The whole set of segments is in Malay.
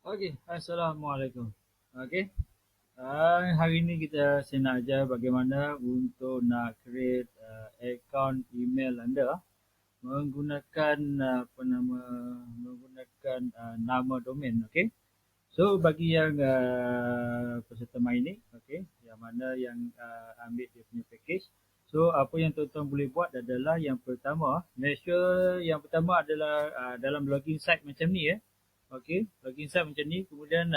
Okey, Assalamualaikum. Okey, hari ini saya nak ajar bagaimana untuk nak create account email anda menggunakan menggunakan nama domain. Okey. So bagi yang peserta main ni, okey, yang mana yang ambil dia punya package. So apa yang tuan-tuan boleh buat adalah yang pertama, make sure yang pertama adalah dalam login site macam ni ya. Okey, login site macam ni, kemudian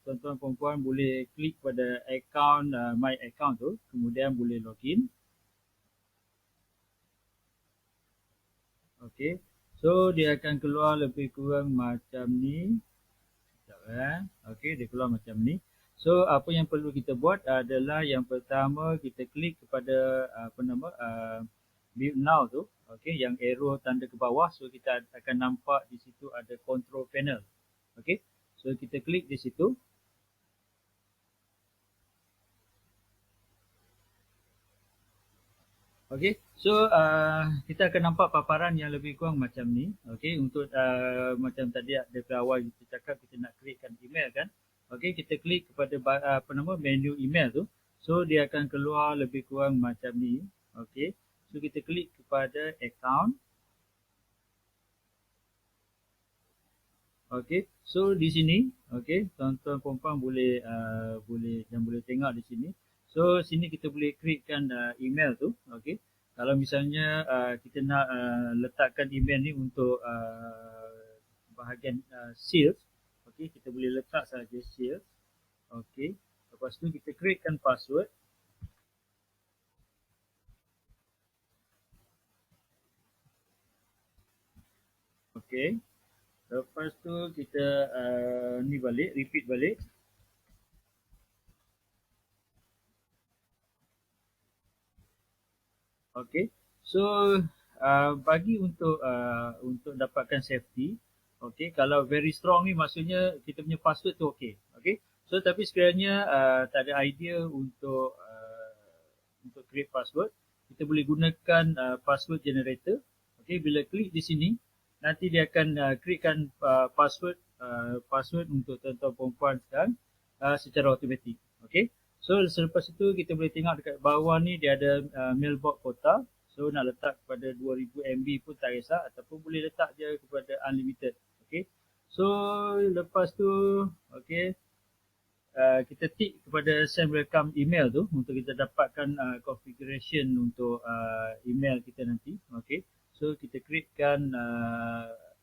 tuan-tuan perempuan boleh klik pada account my account tu, kemudian boleh login. Okey. So dia akan keluar lebih kurang macam ni. Sekejap okey, dia keluar macam ni. So apa yang perlu kita buat adalah yang pertama kita klik kepada view now tu, okey, yang arrow tanda ke bawah, so kita akan nampak di situ ada control panel. Okey. So kita klik di situ. Okey, so kita akan nampak paparan yang lebih kurang macam ni. Okey, untuk macam tadi dari awal kita cakap kita nak createkan email kan. Okey, kita klik kepada menu email tu. So dia akan keluar lebih kurang macam ni. Okey, so kita klik kepada account. Okey, so di sini, okey, tuan-tuan perempuan boleh tengok di sini. So sini kita boleh createkan email tu, okey. Kalau misalnya kita nak letakkan email ni untuk bahagian sales, okey, kita boleh letak saja sales, okey. Lepas tu kita createkan password, okey. Lepas tu kita ni balik, repeat balik. Okey. So bagi untuk dapatkan safety, okey, kalau very strong ni maksudnya kita punya password tu okey. Okey. So tapi sekiranya tak ada idea untuk create password, kita boleh gunakan password generator. Okey, bila klik di sini, nanti dia akan createkan password untuk tuan-tuan perempuan sekarang secara automatik. Okey. So selepas itu kita boleh tengok dekat bawah ni dia ada mailbox quota. So nak letak kepada 2000 MB pun tak kisah, ataupun boleh letak je kepada unlimited. Okey. So lepas tu okey, kita tick kepada send welcome email tu untuk kita dapatkan configuration untuk email kita nanti. Okey. So kita createkan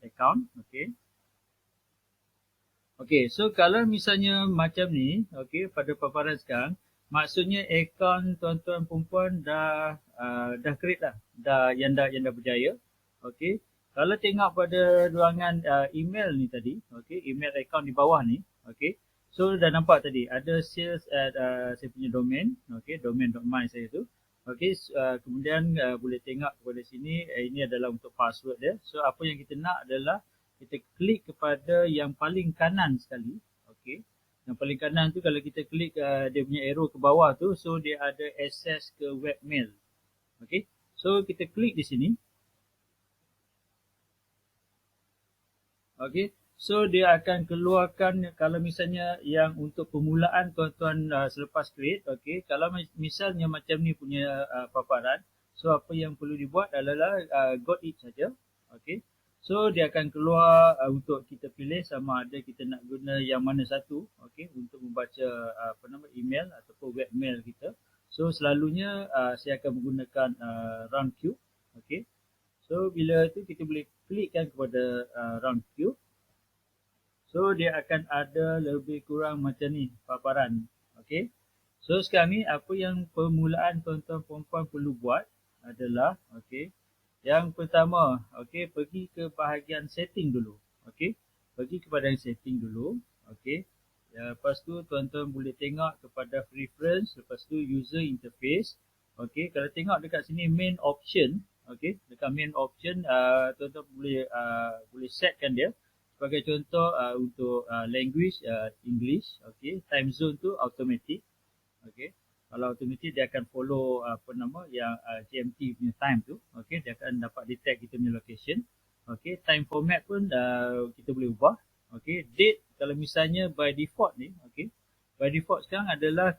account. Okey. Okey, so kalau misalnya macam ni, okey, pada paparan sekarang, maksudnya akaun tuan-tuan perempuan dah create dah, dah berjaya. Okey. Kalau tengok pada ruangan email ni tadi, okey, email account di bawah ni, okey. So dah nampak tadi ada sales at saya punya domain, okey, domain.my saya tu. Okey, kemudian boleh tengok kepada sini, ini adalah untuk password dia. So apa yang kita nak adalah kita klik kepada yang paling kanan sekali. Okey. Yang paling kanan tu kalau kita klik dia punya arrow ke bawah tu, so dia ada access ke webmail. Okey. So kita klik di sini. Okey. So dia akan keluarkan kalau misalnya yang untuk permulaan tuan-tuan selepas create, okey. Kalau misalnya macam ni punya paparan, so apa yang perlu dibuat adalah got it saja. Okey. So dia akan keluar untuk kita pilih sama ada kita nak guna yang mana satu, okey, untuk membaca email ataupun webmail kita. So selalunya saya akan menggunakan round queue, okey. So bila tu kita boleh klikkan kepada round queue. So dia akan ada lebih kurang macam ni paparan. Okey. So sekarang ni apa yang permulaan tuan-tuan perempuan perlu buat adalah okey. Yang pertama, okey, pergi ke bahagian setting dulu. Okey. Pergi kepada setting dulu. Okey. Ya, lepas tu tuan-tuan boleh tengok kepada preference, lepas tu user interface. Okey, kalau tengok dekat sini main option, okey, dekat main option tuan-tuan boleh setkan dia. Sebagai contoh untuk language English, okey, time zone tu automatic, okey. Kalau automatic dia akan follow yang GMT punya time tu, okey, dia akan dapat detect kita punya location. Okey, time format pun kita boleh ubah. Okey, date kalau misalnya by default ni, okey. By default sekarang adalah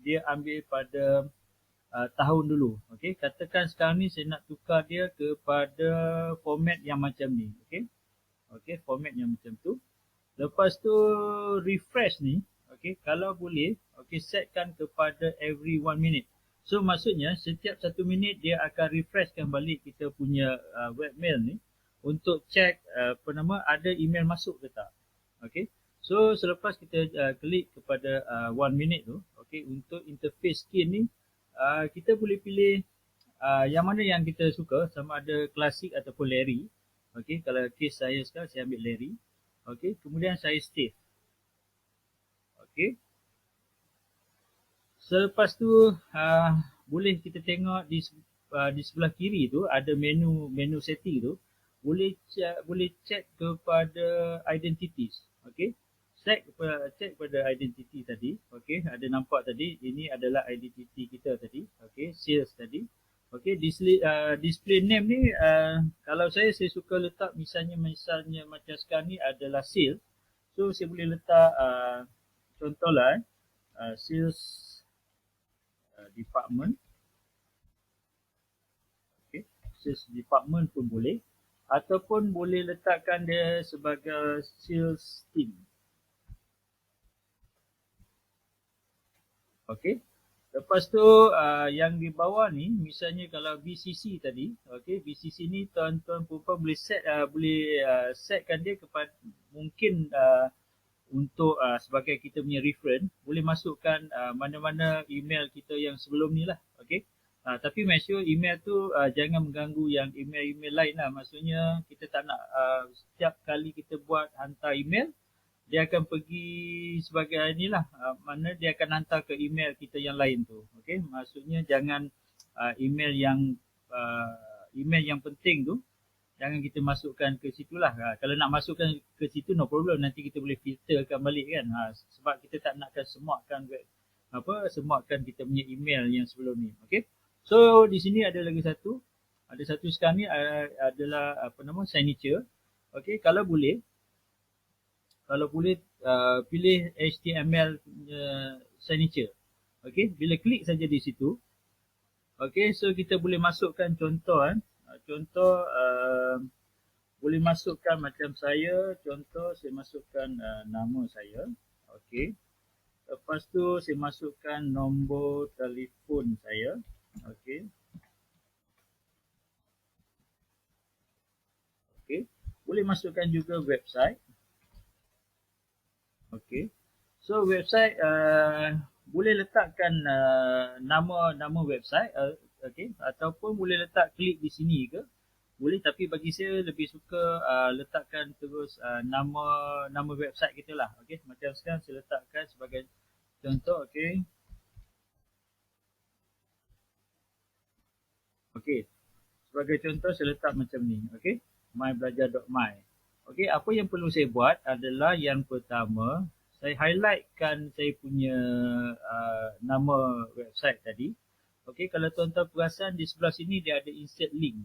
dia ambil pada tahun dulu. Okey, katakan sekarang ni saya nak tukar dia kepada format yang macam ni. Okey. Okey, format yang macam tu. Lepas tu refresh ni, okey, kalau boleh, okey, setkan kepada every 1 minute. So maksudnya setiap 1 minit dia akan refreshkan balik kita punya webmail ni untuk check ada email masuk ke tak. Okey. So selepas kita klik kepada 1 minute tu, okey, untuk interface skin ni kita boleh pilih yang mana yang kita suka, sama ada klasik ataupun Larry. Okey, kalau case saya sekarang saya ambil Larry. Okey, kemudian saya save. Okey. Selepas tu boleh kita tengok di sebelah kiri tu ada menu setting tu. Boleh check kepada identities. Okey. Check pada identity tadi. Okey, ada nampak tadi ini adalah identity kita tadi. Okey, sales tadi. Okey, display name ni kalau saya suka letak misalnya macam sekarang ni adalah sales. So saya boleh letak contohlah sales department. Okay. Sales department pun boleh. Ataupun boleh letakkan dia sebagai sales team. Okay. Lepas tu yang di bawah ni, misalnya kalau BCC tadi, okay, BCC ni tuan-tuan puan boleh setkan dia kepada mungkin untuk sebagai kita punya reference, boleh masukkan mana-mana email kita yang sebelum ni lah. Okay. Tapi make sure email tu jangan mengganggu yang email-email lain lah. Maksudnya kita tak nak setiap kali kita buat hantar email, dia akan pergi sebagai inilah, mana dia akan hantar ke email kita yang lain tu. Okay. Maksudnya jangan email yang penting tu jangan kita masukkan ke situ lah. Kalau nak masukkan ke situ no problem, nanti kita boleh filterkan balik kan. Sebab kita tak nakkan semakkan kita punya email yang sebelum ni. Okey. So di sini ada lagi satu. Ada satu sekarang ni adalah signature. Okey, kalau boleh pilih HTML signature. Okey, bila klik saja di situ. Okey, so kita boleh masukkan contoh contoh boleh masukkan macam saya, contoh saya masukkan nama saya. Okey. Lepas tu saya masukkan nombor telefon saya. Okey. Okey. Boleh masukkan juga website. Okey. So website boleh letakkan nama website, okey, ataupun boleh letak klik di sini ke. Boleh, tapi bagi saya lebih suka letakkan terus nama website kita lah. Okey, macam sekarang saya letakkan sebagai contoh. Okey. Okey. Sebagai contoh saya letak macam ni. Okey. mybelajar.my. Okey, apa yang perlu saya buat adalah yang pertama, saya highlightkan saya punya nama website tadi. Okey, kalau tuan-tuan perasan di sebelah sini dia ada insert link.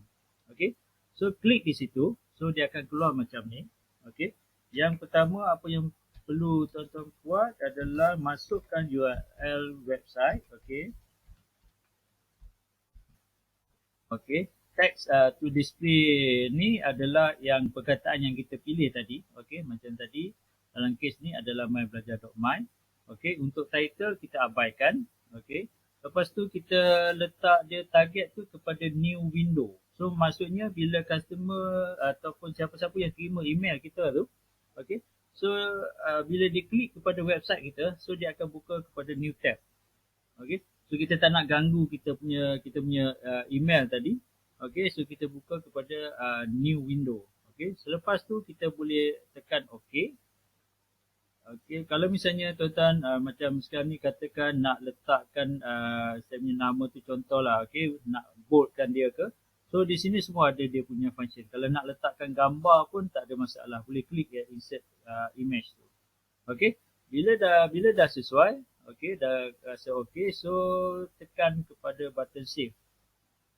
Okey. So klik di situ, so dia akan keluar macam ni. Okey. Yang pertama apa yang perlu tuan-tuan buat adalah masukkan URL website. Okey. Okey. Text to display ni adalah yang perkataan yang kita pilih tadi. Okey, macam tadi dalam kes ni adalah mybelajar.my. Okey, untuk title kita abaikan. Okey. Lepas tu kita letak dia target tu kepada new window. So maksudnya bila customer ataupun siapa-siapa yang terima email kita tu, okey. So bila dia klik kepada website kita, so dia akan buka kepada new tab. Okey. So kita tak nak ganggu kita punya email tadi. Okey, so kita buka kepada new window. Okey, selepas tu kita boleh tekan OK. Okey, kalau misalnya tuan-tuan macam sekarang ni katakan nak letakkan saya punya nama tu contohlah, okey, nak boldkan dia ke. So di sini semua ada dia punya function. Kalau nak letakkan gambar pun tak ada masalah. Boleh klik ya insert image tu. Okey, bila dah sesuai, okey, dah rasa okey, so tekan kepada button save.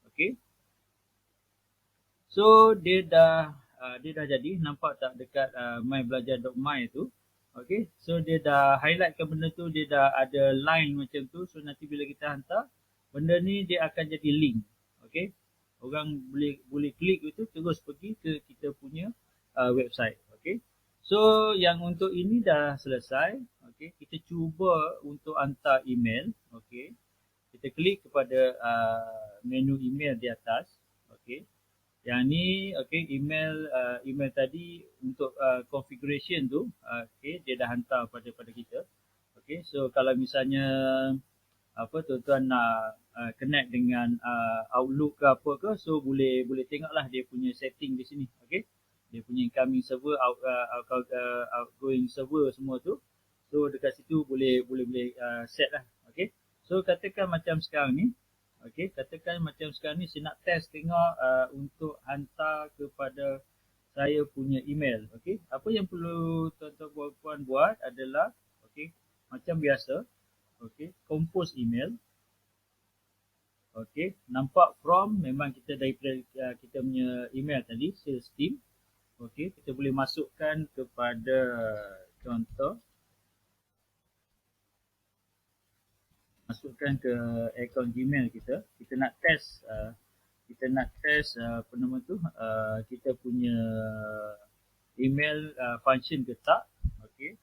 Okey. So dia dah jadi, nampak tak dekat mybelajar.my tu. Okey, so dia dah highlightkan benda tu, dia dah ada line macam tu. So nanti bila kita hantar, benda ni dia akan jadi link. Okey. Orang boleh boleh klik itu terus pergi ke kita punya website. Okey. So yang untuk ini dah selesai. Okey, kita cuba untuk hantar email. Okey. Kita klik kepada menu email di atas. Okey. Yang ni okey, email tadi untuk configuration tu okey, dia dah hantar pada kita. Okey, so kalau misalnya apa tuan-tuan nak connect dengan Outlook ke apa ke, so boleh tengoklah dia punya setting di sini. Okey, dia punya incoming server, outgoing server semua tu. So dekat situ boleh set lah. Okey, so katakan macam sekarang ni. Okey, katakan macam sekarang ni saya nak test tengok untuk hantar kepada saya punya email. Okey, apa yang perlu tuan-tuan puan buat adalah okey, macam biasa. Okey, compose email. Okey, nampak from memang kita daripada kita punya email tadi, sales team. Okey, kita boleh masukkan kepada contoh, masukkan ke akaun Gmail kita. Kita nak test apa nama tu kita punya email function ke tak. Okey,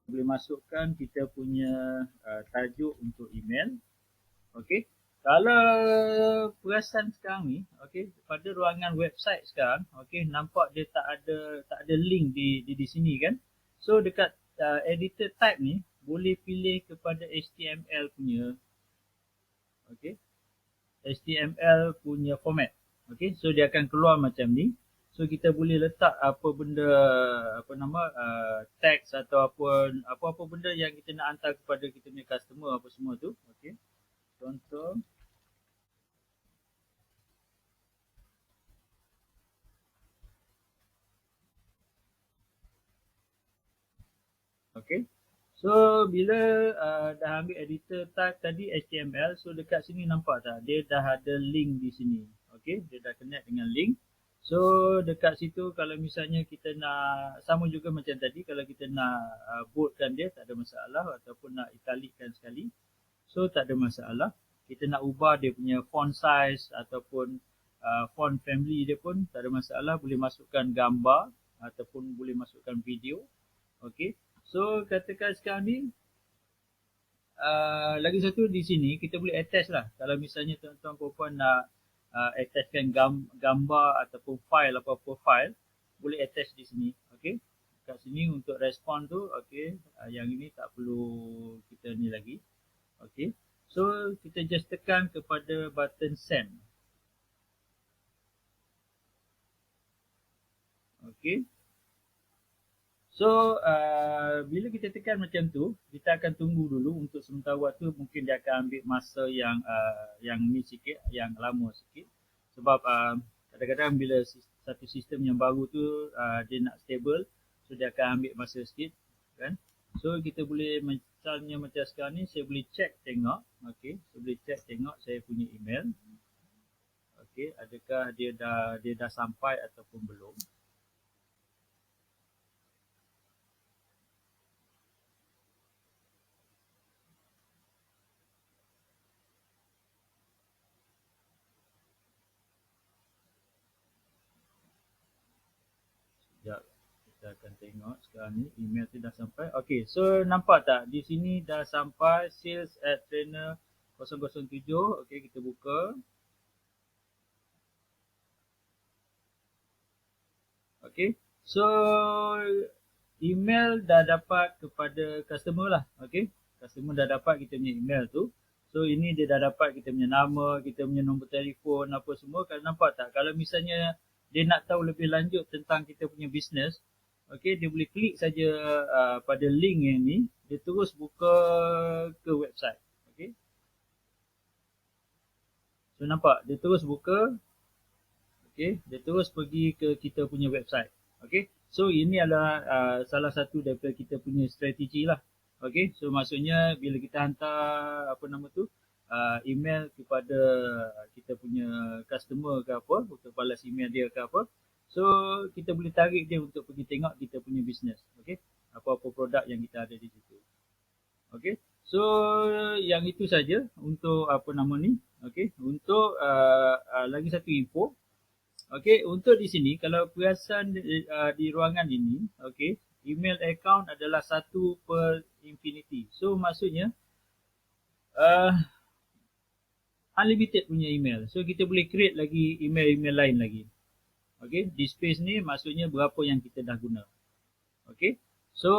boleh masukkan kita punya tajuk untuk email. Okey, kalau perasan sekarang ni, okey, pada ruangan website sekarang, okey, nampak dia tak ada link di sini kan. So dekat editor type ni boleh pilih kepada HTML punya, okey, HTML punya format. Okey, so dia akan keluar macam ni. So kita boleh letak apa benda, apa nama teks atau apa benda yang kita nak hantar kepada kita punya customer apa semua tu. Okey, contoh. Okey, so bila dah ambil editor type tadi HTML, so dekat sini nampak tak dia dah ada link di sini. Okey, dia dah connect dengan link. So dekat situ kalau misalnya kita nak sama juga macam tadi, kalau kita nak boldkan dia tak ada masalah, ataupun nak italickan sekali, so tak ada masalah. Kita nak ubah dia punya font size ataupun font family dia pun tak ada masalah, boleh masukkan gambar ataupun boleh masukkan video. Okey, so katakan sekarang ni lagi satu di sini kita boleh attach lah. Kalau misalnya tuan-tuan puan nak attachkan gambar ataupun file, apa-apa file, boleh attach di sini. Okey, kat sini untuk respon tu. Okey, yang ini tak perlu kita ni lagi. Okey, so kita just tekan kepada button send. Okey, so bila kita tekan macam tu, kita akan tunggu dulu untuk sementara waktu. Mungkin dia akan ambil masa yang ni sikit, yang lama sikit. Sebab kadang-kadang bila satu sistem yang baru tu dia nak stable, so dia akan ambil masa sikit kan. So kita boleh misalnya macam sekarang ni, saya boleh check tengok. Okey, saya boleh check tengok saya punya email. Okey, adakah dia dah sampai ataupun belum. Sekejap, kita akan tengok sekarang ni email tu dah sampai. Okey, so nampak tak di sini dah sampai sales@trainer 007. Okey, kita buka. Okey, so email dah dapat kepada customer lah. Okey, customer dah dapat kita punya email tu. So ini dia dah dapat kita punya nama, kita punya nombor telefon, apa semua. Kalau nampak tak, kalau misalnya dia nak tahu lebih lanjut tentang kita punya business, okey, dia boleh klik saja pada link yang ni, dia terus buka ke website. Okey, so nampak dia terus buka. Okey, dia terus pergi ke kita punya website. Okey, so ini adalah salah satu daripada kita punya strategi lah. Okey, so maksudnya bila kita hantar apa nama tu email kepada kita punya customer ke apa, untuk balas email dia ke apa. So kita boleh tarik dia untuk pergi tengok kita punya business, okey, apa-apa produk yang kita ada di situ. Okey. So yang itu saja untuk apa nama ni. Okey, untuk lagi satu info. Okey, untuk di sini kalau perasan di ruangan ini, okey, email account adalah 1/infinity. So maksudnya uh, unlimited punya email. So kita boleh create lagi email-email lain lagi. Okey, di space ni maksudnya berapa yang kita dah guna. Okey. So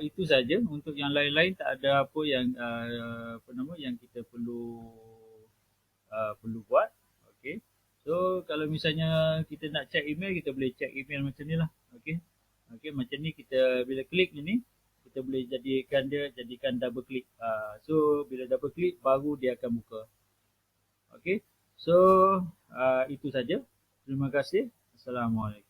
itu saja, untuk yang lain-lain tak ada apa yang apa nama yang kita perlu buat. Okey. So kalau misalnya kita nak check email, kita boleh check email macam ni lah. Okey. Okey, macam ni kita bila klik ni kita boleh jadikan double click. So bila double click baru dia akan buka. Okey. So itu saja. Terima kasih. Assalamualaikum.